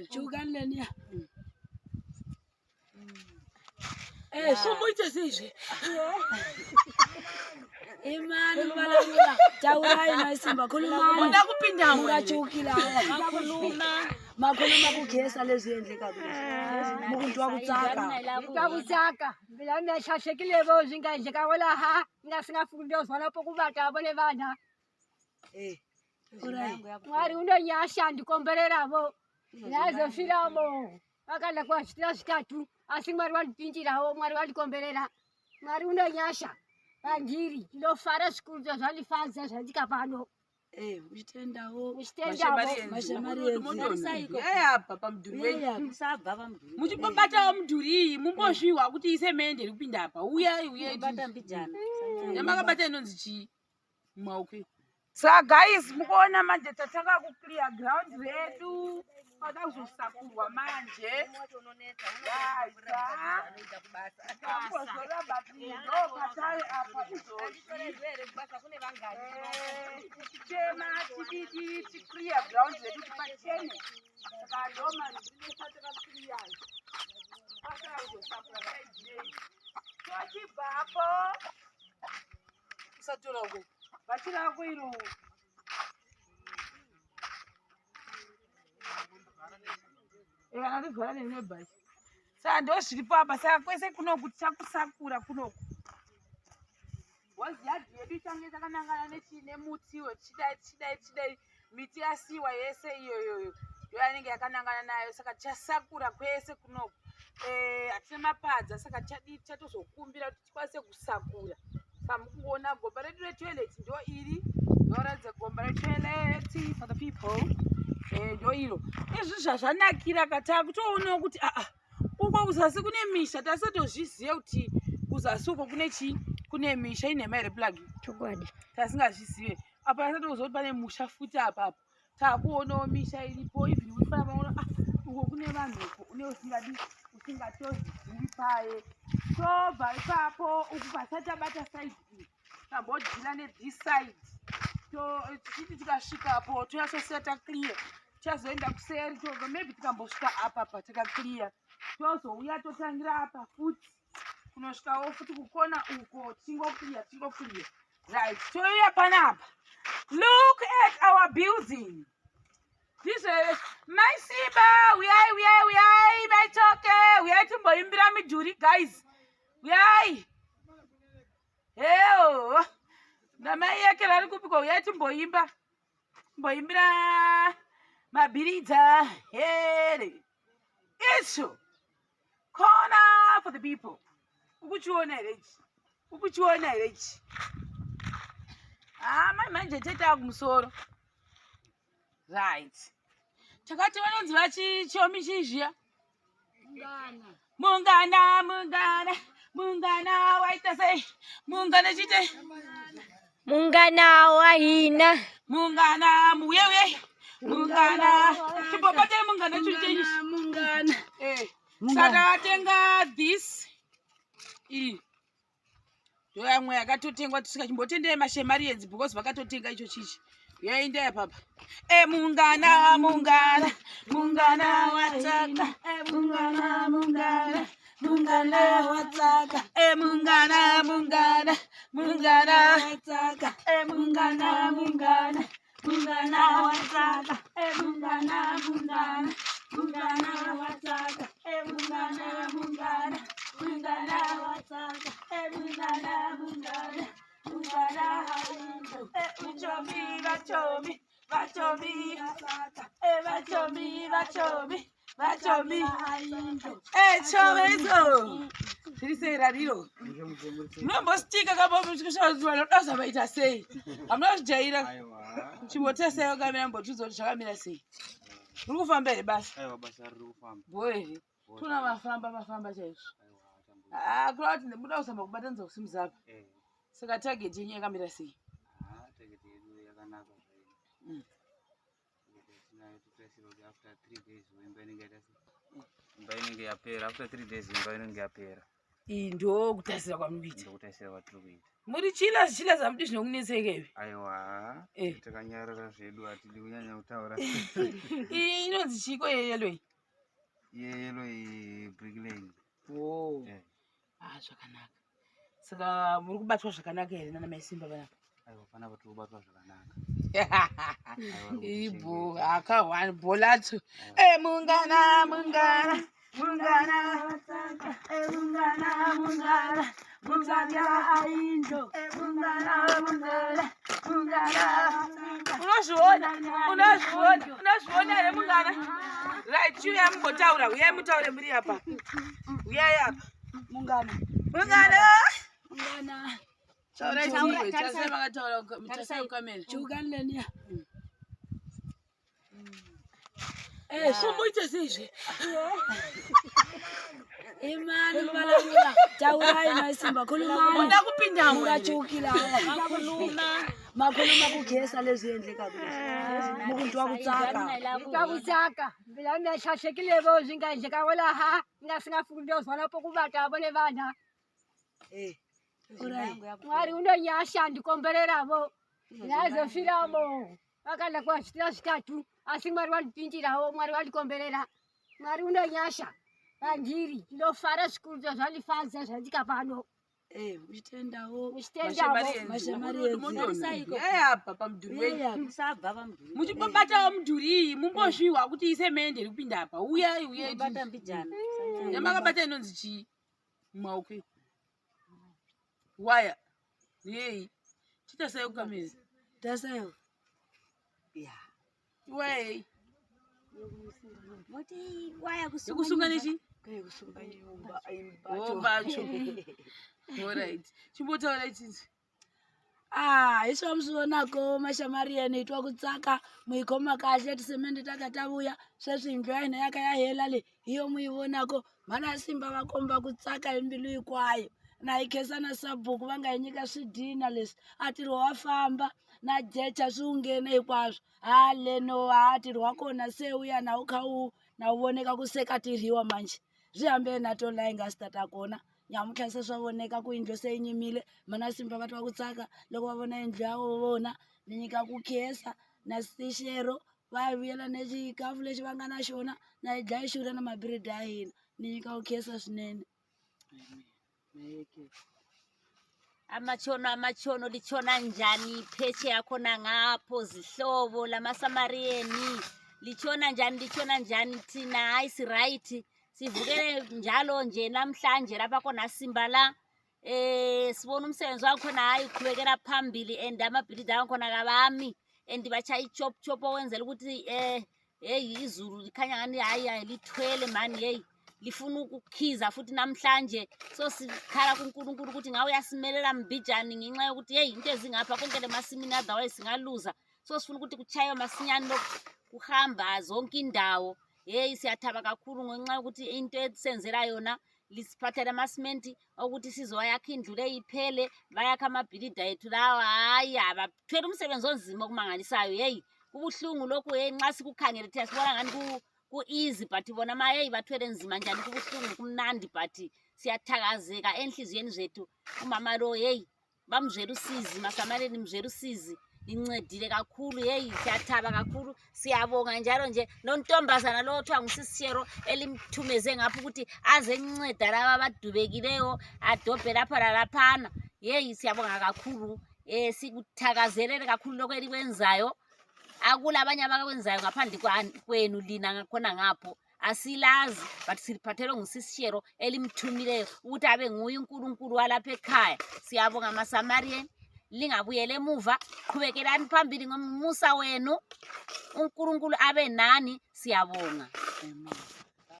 Chukanlenia. Somuita seje. Imani malawula. Taurai MaiSimba khulumani. Ndakupinda Ngachukila. Makhuluma kugesa lezindle kabili. Umuntu wakutsaka. Kutsaka. Bila meshashekile bo zingaje kawela ha. Ngasingafundo zwana pokubata abone bana. Mwari unonyasha ndikomberera bo. Nazo filamo. Akala kwa chitira chitatu. Asi mwari walipinjirawo mwari walikomberera. Mwari unonyasha. Angiri ndofara school zvalifanza zvandika pano. Uchitendawo. MaiSimba's. Apa pamudhuri wedu. Muchibabatawo mudhuri mumbozviwa kuti ise mende iri kupinda apa. Uyai bata mbijana. Yamakabata inonzi chi mumaoko. So guys, mukuona manje tataka ku clear ground redu. Pada kuzosakurwa manje. Kambozora batindo patari apa izvozvi. Tichema tididi clear ground redu tipachene. Saka ndoma ndinotaka clear. Pada kuzosakura saidei. Tochibvapo. Usatorogo. Bachira kuiro. Another neighbors. Sasa ndio shiripo hapa sasa kwese kunoku chakusakura kunoku. Waziyaji yedu changeza kanangana nechine mutiwo chidai miti yasiwa yese iyo yanenge yakanangana nayo saka chasakura kwese kunoku. Atina mapadza saka chatozokumbira kuti tikwanise kusakura. Samukuona gomba redu retoilet ndo iri noradza gomba retoilet for the people. Ndo iro izvi zvazvanakira kata kutoona kuti uko kuzasi kune misha tasatozviziva kuti kuzasi uko kune misha ine maire plug Chokwadi. Tasingazvizive apa tasatozoti pane musha futi apapo takuonawo misha iripo even unofana kuona uko kune vanhu uko une usingatozvizivi paye tobva ipapo uku pasatabata side iyi tambodhila nethis side tichiti tikasvikapo toyasosiya taclear chazoenda kuseri tobva maybe tikambosvika apa takaclear tozouya totangira apa futi kunosvikawo futi kukona uko tingoclear right touya panapa. Look at our building. This is MaiSimba. Uyai baitoke. Uyai timboimbira midhuri guys. Uyai. Heo. Namai yake vari kupika uyai timboimba. Timboimbira mabirita. Here. Issue. Corner for the people. Ukuchiona irechi. Manje teta kumusoro. Right. Takati vanonzi vachichomi chizhiya. Mungana waita sei. Mungana chite. Mungana wahina. Mungana muyewe. Mungana. Chipopate mungana chute. Mungana. Saka atenga this. Yamwe yakatotengwa tisikachimbotendeyi maShemarians because vakatotenga icho chichi. Yaenda papa. Mungana wataka. Mungana wataka. Mungana wataka. Mungana wataka. Mungana wataka. Mungana wataka. Mungana wataka. Vachomi. Chomezo. Tirisera riro. Nombostika kabo muzvikoshazuva nodasa vaita sei. Amnozvijaira. Chimboteseyo kamera mbotudza kuti zvakamira sei. Uri kufamba here basa? Aiwa basa riri kufamba. Boye. Tuna mafamba chaizvo. Kula kuti ndemuda kusamba kubatanidza kusimuza apa. Saka target yenyu yakamira sei? Target yedu yakanaka zvairi. Tinayo tipresiro kuti after 3 days imba inenge yapera. After 3 days imba inenge yapera. Ndo kutasira kwamuita. Ndokutasira kwatiri kuita. Muri chila zamuti zvinokunesekevi. Aiwa. Takanyarara zvedu atidi kunyanya kutaura. Inonzi chiko yeyelo iyi. Yeyelo iyi bricklaying. Oh. Zvakanaka. Saka muri kubatwa zvakanaka here nana MaiSimba vanapa? Aiwa panapa tiri kubatwa zvakanaka. Ibo akahwana bholatso. Mungana. Mungana. Mungana aindo. Mungana. Unazviona here mungana? Right, uyai mumbotaura, uyai mutaure muri apa. Uyai apa. Mungana. Taura chiwe, tasai vakataura mukamera. Chukanlenia. Kumuita seizve. Imani malamula. Taurai MaiSimba khulumani. Unoda kupinda mungachukila. Makhuluma kugesa leziyendleka kulezo. Mukuntu Wakutsaka. Bila ndashashekile bo zingandleka wala ha. Ngasingafunda uzwana pokubata abone vana. Mwari unonyasha ndikomberera bo. Yazofira mo. Akanda kwa chitira chitatu. Asi Mwari walipinjirawo, Mwari walikomberera. Mwari unonyasha. Bandiri, ndofara sikuru zvalifanza zvandika pano. Muchitendawo. Shemarians. Apa pamudhuri wenyu. Muchibatawo mudhuri iyi mumbozviwa kuti isemende iri kupinda apa. Uyai. Bata mbijana. Yamakabata inonzi chii? Mumaoko. Waya. Yei. Chitasai kukameza. Tasayo. Wei. Moti waya kusunga nechi? Kusunga nyumba. Bacho. Alright. Chimbotaura ichi. Iswa muzvionako maShamarians itwa kutsaka muikoma kahle tisemende takatavuya sezvimvya ina yakayahela le iyo muivonako MaiSimba vakomba kutsaka imbilu ikwayo naikesana sabhuku vangainyika swidhina leswi atiri wafamba na jecha swiungene hikwaswo haleno atiri wakona se uya na ukhawu na uvoneka kuseka tiriwa manje zvihambe nato la ingasta takona nyamutlha se swavoneka ku indlo se inyimile MaiSimba vatwa kutsaka loko va vona indlo ya vona ni nyika ku khesa na stixero va vuyela nexikafu lexi va nga na xona na yi dlaya xurha na mabiridi ya hina ni nyika ku khesa swinene. Amachono lichona njani pheche yakhona ngapho zihlobo lamaSamarian lichona njani thina hayi si right sivukele njalo nje namhlanje lapha khona Simba la sibona umsebenzi wakhona hayi uqhubekela phambili and amabhilidi akhona kabami and bacha ichop wenzela ukuthi izulu likhanya ngani hayi lithwele mani hey lifuna ukukhiza futhi namhlanje so sikhala kuNkulunkulu ukuthi ngawe uyasimelela mbijani ngenxa yokuthi hey into ezingapha konke lemasimini otherwise singaluza so sifuna ukuthi kuchaywe masinyane lokuhamba zonke indawo hey siyathaba kakhulu ngenxa yokuthi into esenzela yona lisiphathela amasimenti ukuthi sizoyakha indlu leyiphele bayakha amabhilidi ethu lawa hayi abathwele umsebenzi onzima okumangalisayo hey kubuhlungu lokho hey nxa sikukhangele thina sibona ngani ku easy but bona hey bathwele nzima njani kubuhlungu kumnandi but siyathakazeka enhliziyweni zethu umama lo hey bamzwela usizi maSamarian mzwela usizi incedile kakhulu hey siyathaba kakhulu siyabonga njalo nje nontombazana lo othiwa ngusisiyero elimthumeze ngapha ukuthi aze enceda laba abadubekileyo adobhe lapha lalaphana hey siyabonga kakhulu sikuthakazelele kakhulu lokho elikwenzayo akula abanye abakwenzayo ngaphandle kwenu lina ngakhona ngapho asilazi but siliphathelwe ngusisiyero elimthumileyo ukuthi abe nguye uNkulunkulu walapha ekhaya siyabonga maSamarian lingabuyele emuva qhubekelani phambili ngomusa wenu uNkulunkulu abe nani siyabonga. Amen.